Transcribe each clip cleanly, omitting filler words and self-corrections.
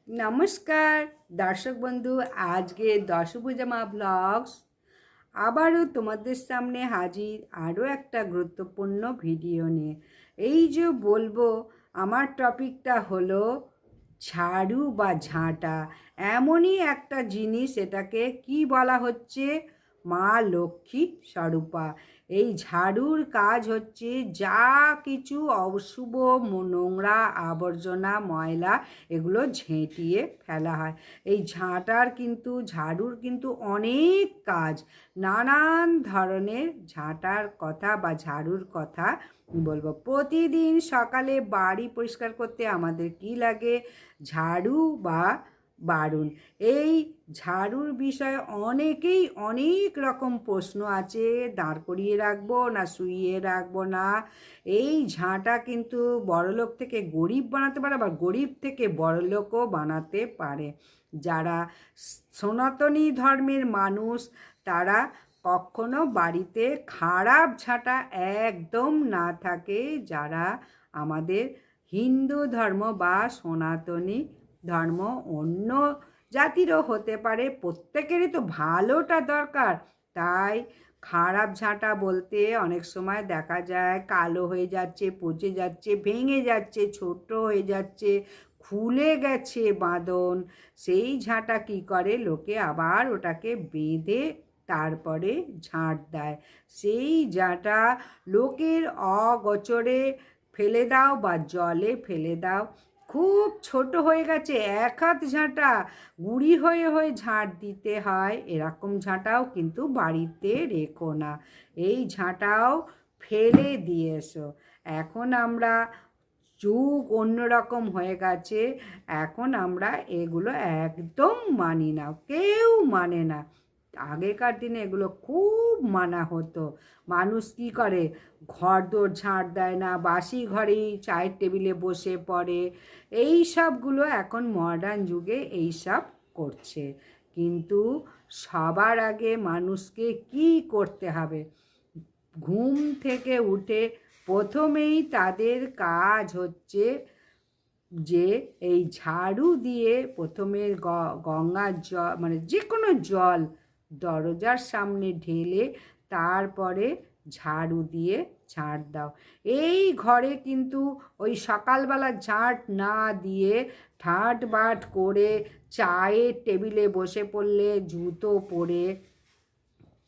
নমস্কার দর্শক বন্ধু, আজকে দশভুজা মা ব্লগস আবারও তোমাদের সামনে হাজির আরও একটা গুরুত্বপূর্ণ ভিডিও নিয়ে। এই যে বলবো, আমার টপিকটা হলো ঝাড়ু বা ঝাঁটা। এমনই একটা জিনিস, এটাকে কি বলা হচ্ছে, মা লক্ষ্মী স্বরূপা। এই ঝাড়ুর কাজ হচ্ছে যা কিছু অশুভ নোংরা আবর্জনা ময়লা এগুলো ঝেঁটিয়ে ফেলা হয়। এই ঝাড়ুর কিন্তু অনেক কাজ, নানান ধরনের ঝাঁটার কথা বা ঝাড়ুর কথা বলবো। প্রতিদিন সকালে বাড়ি পরিষ্কার করতে আমাদের কি লাগে? ঝাড়ু বা বারুন। এই ঝাড়ুর বিষয়ে অনেকেই অনেক রকম প্রশ্ন আছে, দাঁড় করিয়ে রাখবো না শুইয়ে রাখবো না। এই ঝাঁটা কিন্তু বড়লোক থেকে গরিব বানাতে পারে, আবার গরিব থেকে বড়লোকও বানাতে পারে। যারা সনাতনী ধর্মের মানুষ তারা কখনো বাড়িতে খারাপ ঝাঁটা একদম না থাকে। যারা আমাদের হিন্দু ধর্ম বা সনাতনী ধর্ম, অন্য জাতিরও হতে পারে, প্রত্যেকেরই তো ভালোটা দরকার। তাই খারাপ ঝাঁটা বলতে অনেক সময় দেখা যায় কালো হয়ে যাচ্ছে, পচে যাচ্ছে, ভেঙে যাচ্ছে, ছোট হয়ে যাচ্ছে, খুলে গেছে বাঁধন। সেই ঝাঁটা কি করে, লোকে আবার ওটাকে বেঁধে তারপরে ঝাঁট দেয়। সেই ঝাঁটা লোকের অগোচরে ফেলে দাও বা জলে ফেলে দাও। খুব ছোট হয়ে গেছে, এক হাত ঝাঁটা, গুঁড়ি হয়ে হয়ে ঝাঁট দিতে হয়, এরকম ঝাঁটাও কিন্তু বাড়িতে রেখো না। এই ঝাঁটাও ফেলে দিয়ে এসো। এখন আমরা যুগ অন্যরকম হয়ে গেছে, এখন আমরা এগুলো একদম মানি না, কেউ মানে না। আগেকার দিনে এগুলো খুব মানা হতো। মানুষ কি করে, ঘর দোর ঝাঁট দেয় না, বাসি ঘরেই চায়ের টেবিলে বসে পড়ে। এই সবগুলো এখন মডার্ন যুগে এই সব করছে। কিন্তু সবার আগে মানুষকে কি করতে হবে? ঘুম থেকে উঠে প্রথমেই তাদের কাজ হচ্ছে যে এই ঝাড়ু দিয়ে প্রথমে গঙ্গার জল, মানে যে কোনো জল দরজার সামনে ঢেলে তারপরে ঝাড়ু দিয়ে ঝাঁট দাও। এই ঘরে কিন্তু ওই সকালবেলা ঝাঁট না দিয়ে ঠাট বাট করে চায়ের টেবিলে বসে পড়লে, জুতো পরে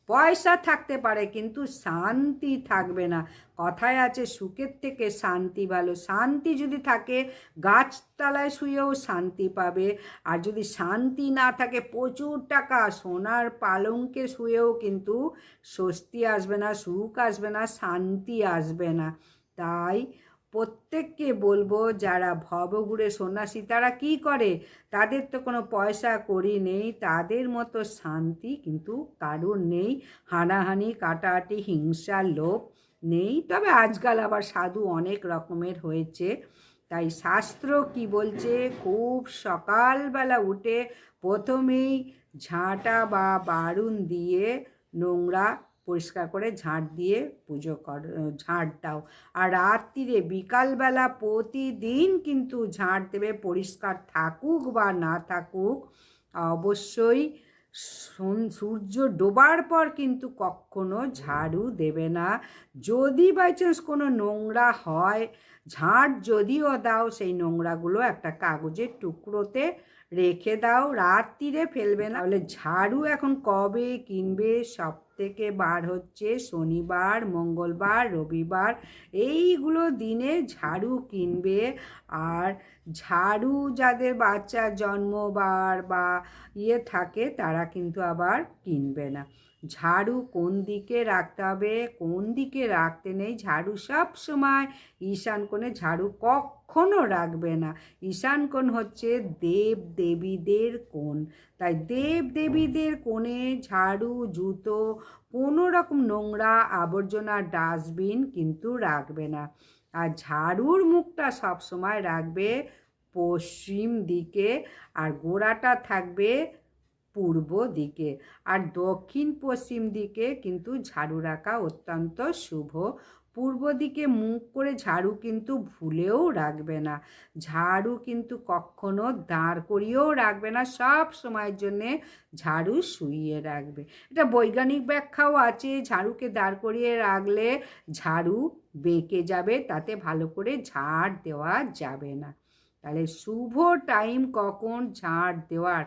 পয়সা থাকতে পারে কিন্তু শান্তি থাকবে না। কথায় আছে সুখের থেকে শান্তি ভালো। শান্তি যদি থাকে গাছতলায় শুয়েও শান্তি পাবে, আর যদি শান্তি না থাকে প্রচুর টাকা সোনার পালঙ্কে শুয়েও কিন্তু স্বস্তি আসবে না, সুখ আসবে না, শান্তি আসবে না। তাই প্রত্যেককে বলবো, যারা ভবঘুরে সন্ন্যাসী তারা কি করে, তাদের তো কোনো পয়সা কড়ি নেই, তাদের মতো শান্তি কিন্তু কারোর নেই। হানাহানি, কাটাহাটি, হিংসা, লোভ নেই। তবে আজকাল আবার সাধু অনেক রকমের হয়েছে। তাই শাস্ত্র কি বলছে, খুব সকালবেলা উঠে প্রথমেই ঝাঁটা বা বারুন দিয়ে নোংরা পরিষ্কার করে ঝাঁট দিয়ে পুজো কর, ঝাঁট দাও। আর রাত্রিরে বিকালবেলা প্রতিদিন কিন্তু ঝাঁট দেবে, পরিষ্কার থাকুক বা না থাকুক। অবশ্যই সূর্য ডোবার পর কিন্তু কখনো ঝাড়ু দেবে না। যদি বাই চান্স কোনো নোংরা হয়, ঝাঁট যদিও দাও, সেই নোংরাগুলো একটা কাগজের টুকরোতে রেখে দাও, রাত্রিরে ফেলবে না। তাহলে ঝাড়ু এখন কবে কিনবে? সব থেকে বার হচ্ছে শনিবার, মঙ্গলবার, রবিবার, এইগুলো দিনে ঝাড়ু কিনবে। আর ঝাড়ু যাদের বাচ্চার জন্মবার বা থাকে তারা কিন্তু আবার কিনবে না। ঝাড়ু কোন দিকে রাখতে হবে, কোন দিকে রাখতে নেই, ঝাড়ু সব সময় ঈশান কোণে ঝাড়ু কখনো রাখবে না। ঈশান কোণ হচ্ছে দেব দেবীদের কোণ। তাই দেব দেবীদের কোণে ঝাড়ু, জুতো, কোনো রকম নোংরা আবর্জনা ডাস্টবিন কিন্তু রাখবে না। আর ঝাড়ুর মুখটা সবসময় রাখবে পশ্চিম দিকে, আর গোড়াটা থাকবে পূর্ব দিকে। আর দক্ষিণ পশ্চিম দিকে কিন্তু ঝাড়ু রাখা অত্যন্ত শুভ। পূর্ব দিকে মুখ করে ঝাড়ু কিন্তু ভুলেও রাখবে না। ঝাড়ু কিন্তু কখনো দাঁড় করিয়েও রাখবে না, সব সময়ের জন্যে ঝাড়ু শুইয়ে রাখবে। এটা বৈজ্ঞানিক ব্যাখ্যাও আছে, ঝাড়ুকে দাঁড় করিয়ে রাখলে ঝাড়ু বেঁকে যাবে, তাতে ভালো করে ঝাড় দেওয়া যাবে না। তাহলে শুভ টাইম কখন ঝাড় দেওয়ার?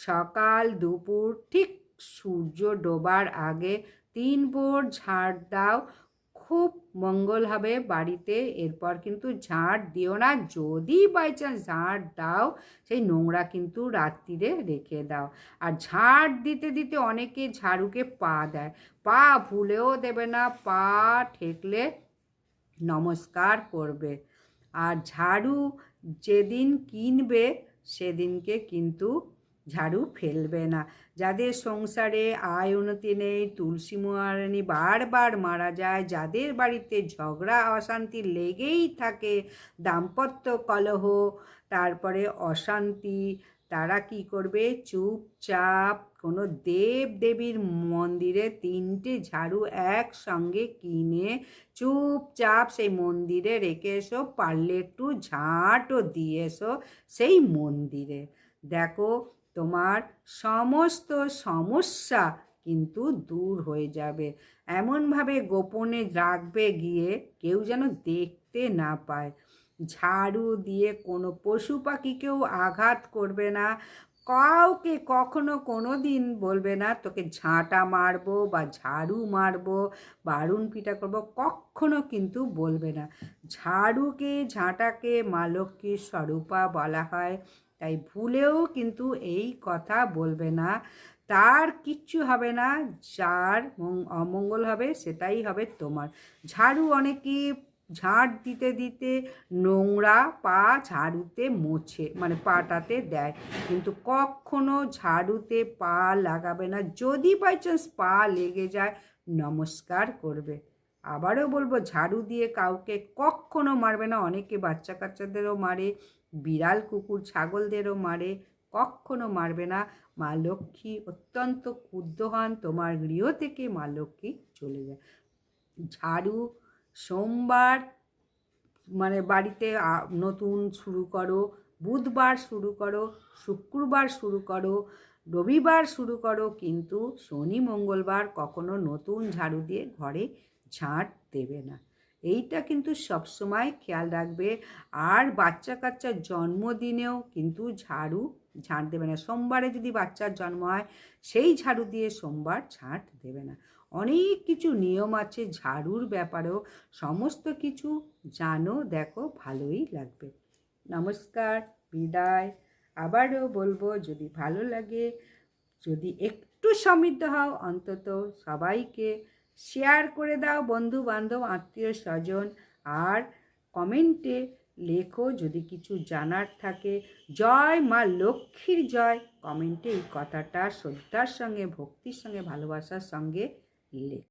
সকাল দুপুর ঠিক সূর্য ডোবার আগে 3 ভোর ঝাড় দাও, খুব মঙ্গল হবে বাড়িতে। এরপর কিন্তু ঝাড় দিও না, যদি বাই চান্স ঝাড় দাও সেই নোংরা কিন্তু রাত্রিরে রেখে দাও। আর ঝাড় দিতে দিতে অনেকে ঝাড়ুকে পা দেয়, পা ভুলেও দেবে না, পা ঠেকলে নমস্কার করবে। আর ঝাড়ু যেদিন কিনবে সেদিনকে কিন্তু ঝাড়ু ফেলবে না। যাদের সংসারে আয় উন্নতি নেই, তুলসী মহারানী বারবার মারা যায়, যাদের বাড়িতে ঝগড়া অশান্তি লেগেই থাকে, দাম্পত্য কলহ, তারপরে অশান্তি, তারা কি করবে? চুপচাপ কোনো দেব দেবীর মন্দিরে 3টে ঝাড়ু একসঙ্গে কিনে চুপচাপ সেই মন্দিরে রেখে এসো, পারলে একটু ঝাঁটও দিয়ে এসো সেই মন্দিরে। দেখো তোমার সমস্ত সমস্যা কিন্তু দূর হয়ে যাবে। এমনভাবে গোপনে রাখবে গিয়ে কেউ যেন দেখতে না পায়। ঝাড়ু দিয়ে কোনো পশু পাখিকেও আঘাত করবে না, কাউকে কখনো কোনো দিন বলবে না তোকে ঝাঁটা মারবো বা ঝাড়ু মারবো, বারুণ পিটা করবো, কখনো কিন্তু বলবে না। ঝাড়ুকে ঝাঁটাকে মা লক্ষ্মীর স্বরূপা বলা হয়, তাই ভুলেও কিন্তু এই কথা বলবে না। তার কিচ্ছু হবে না, যার অমঙ্গল হবে সেটাই হবে তোমার। ঝাড়ু অনেকে ঝাড় দিতে দিতে নোংরা পা ঝাড়ুতে মোছে, মানে পাটাতে দেয়, কিন্তু কখনো ঝাড়ুতে পা লাগাবে না। যদি বাই চান্স পা লেগে যায় নমস্কার করবে। আবারও বলবো, ঝাড়ু দিয়ে কাউকে কখনো মারবে না। অনেকে বাচ্চা কাচ্চাদেরও মারে, বিড়াল কুকুর ছাগলদেরও মারে, কখনো মারবে না। মা লক্ষ্মী অত্যন্ত ক্ষুব্ধ হন, তোমার গৃহ থেকে মা লক্ষ্মী চলে যায়। ঝাড়ু সোমবার মানে বাড়িতে নতুন শুরু করো, বুধবার শুরু করো, শুক্রবার শুরু করো, রবিবার শুরু করো, কিন্তু শনি মঙ্গলবার কখনো নতুন ঝাড়ু দিয়ে ঘরে ঝাঁট দেবে না। এইটা কিন্তু সবসময় খেয়াল রাখবে। আর বাচ্চা কাচ্চার জন্মদিনেও কিন্তু ঝাঁট দেবে না। সোমবারে যদি বাচ্চার জন্ম হয় সেই ঝাড়ু দিয়ে সোমবার ঝাঁট দেবে না। অনেক কিছু নিয়ম আছে ঝাড়ুর ব্যাপারেও, সমস্ত কিছু জানো, দেখো, ভালোই লাগবে। নমস্কার, বিদায়। আবারও বলবো, যদি ভালো লাগে, যদি একটু সমৃদ্ধ হও, অন্তত সবাইকে শেয়ার করে দাও, বন্ধু বান্ধব আত্মীয় স্বজন। আর কমেন্টে লেখো যদি কিছু জানার থাকে। জয় মা লক্ষ্মীর জয়, কমেন্টে এই কথাটা শ্রদ্ধার সঙ্গে, ভক্তির সঙ্গে, ভালোবাসার সঙ্গে লেখো।